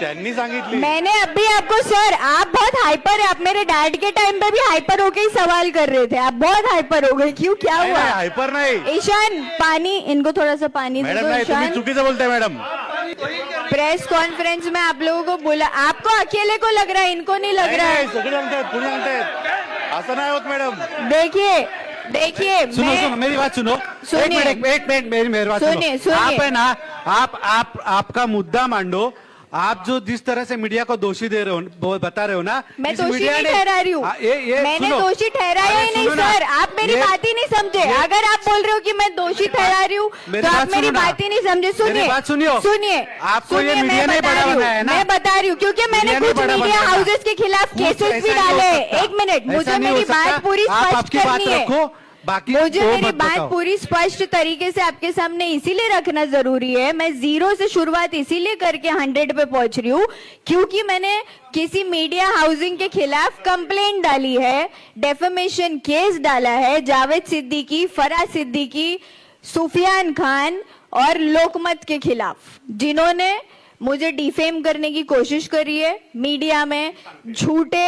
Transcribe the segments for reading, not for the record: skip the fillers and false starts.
त्यांनी सांगितली. मैंने अभी आपको, सर आप बहुत हाइपर है, आप मेरे डैड के टाइम पे भी हाइपर होके ही सवाल कर रहे थे, आप बहुत हाइपर हो गए, क्यों, क्या नाही, हुआ? नाही, हायपर नाही ईशान पानी, इनको थोड़ा सा पानी दे मॅडम, दो नाही तुम्ही ईशान। चुकीचं बोलताय मॅडम. प्रेस कॉन्फ्रेंस में आप लोगों को बोला, आपको अकेले को लग रहा है, इनको नहीं लग रहा है। सगळे सांगतायत, कुणी सांगतायत, असं नाही होत मॅडम. देखिए देखिए, सुनो सुनो मेरी बात सुनो. सुनिए। एक मिनट मेरी बात सुनिए, सुनो. सुनिए। आप है ना, आप आपका मुद्दा मांडो. आप जो जिस तरह से मीडिया को दोषी दे रहे हो, बता रहे हो ना, मैं इस दोषी मीडिया नहीं ने- ठहरा रही हूँ, मैंने सुनो. दोषी ठहराया अरे ही नहीं सुनो ना, सर, आप मेरी बात ही नहीं समझे। अगर आप बोल रहे हो कि मैं दोषी ठहरा रही हूँ तो आप मेरी बात ही नहीं समझे। सुनिए, बात सुनियो. सुनिए, आपको ये सुनिए, मीडिया मैं ने बता बड़ा रही हूँ, बनाया है ना. मैं बता रही हूँ, क्योंकि मैंने मीडिया ने कुछ बड़ा मीडिया बनाया है ना. हाउसेस के खिलाफ कुछ केसेस ऐसा भी नहीं हो डाले। सकता. एक मिनट, ऐसा मुझे नहीं हो मेरी सकता. बात पूरी आप स्पष्ट आपकी बात करनी है। रखो, बाकी मुझे वो मेरी मत बात बताओ. पूरी स्पष्ट तरीके से आपके सामने इसीलिए रखना जरूरी है। मैं 0 से शुरुआत इसीलिए करके 100 पे पहुंच रही हूँ क्योंकि मैंने किसी मीडिया हाउसिंग के खिलाफ कंप्लेंट डाली है, डेफेमेशन केस डाला है जावेद सिद्दीकी, फराज सिद्दीकी, सुफियान खान और लोकमत के खिलाफ, जिन्होंने मुझे डिफेम करने की कोशिश करी है। मीडिया में झूठे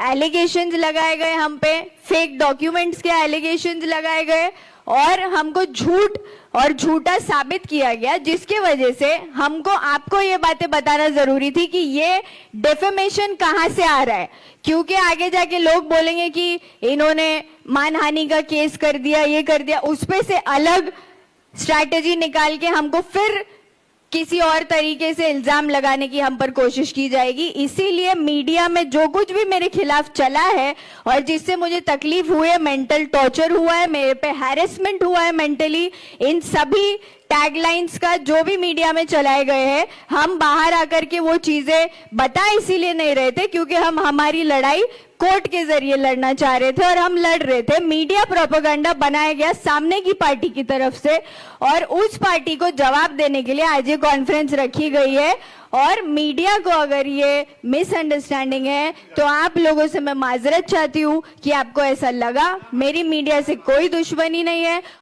एलिगेशंस लगाए गए, हम पे फेक डॉक्यूमेंट्स के एलिगेशंस लगाए गए और हमको झूठ और झूठा साबित किया गया, जिसके वजह से हमको आपको ये बातें बताना जरूरी थी कि ये डेफेमेशन कहाँ से आ रहा है, क्योंकि आगे जाके लोग बोलेंगे कि इन्होंने मानहानि का केस कर दिया, ये कर दिया, उस पे से अलग स्ट्रैटेजी निकाल के हमको फिर किसी और तरीके से इल्जाम लगाने की हम पर कोशिश की जाएगी। इसीलिए मीडिया में जो कुछ भी मेरे खिलाफ चला है और जिससे मुझे तकलीफ हुई है, मेंटल टॉर्चर हुआ है, मेरे पे हैरेसमेंट हुआ है मेंटली, इन सभी टैगलाइंस का जो भी मीडिया में चलाए गए हैं, हम बाहर आकर के वो चीजें बता इसीलिए नहीं रहे थे क्योंकि हम हमारी लड़ाई कोर्ट के जरिए लड़ना चाह रहे थे और हम लड़ रहे थे। मीडिया प्रोपेगेंडा बनाया गया सामने की पार्टी की तरफ से और उस पार्टी को जवाब देने के लिए आज ये कॉन्फ्रेंस रखी गई है। और मीडिया को अगर ये मिसअंडरस्टैंडिंग है तो आप लोगों से मैं माजरत चाहती हूँ कि आपको ऐसा लगा। मेरी मीडिया से कोई दुश्मनी नहीं है।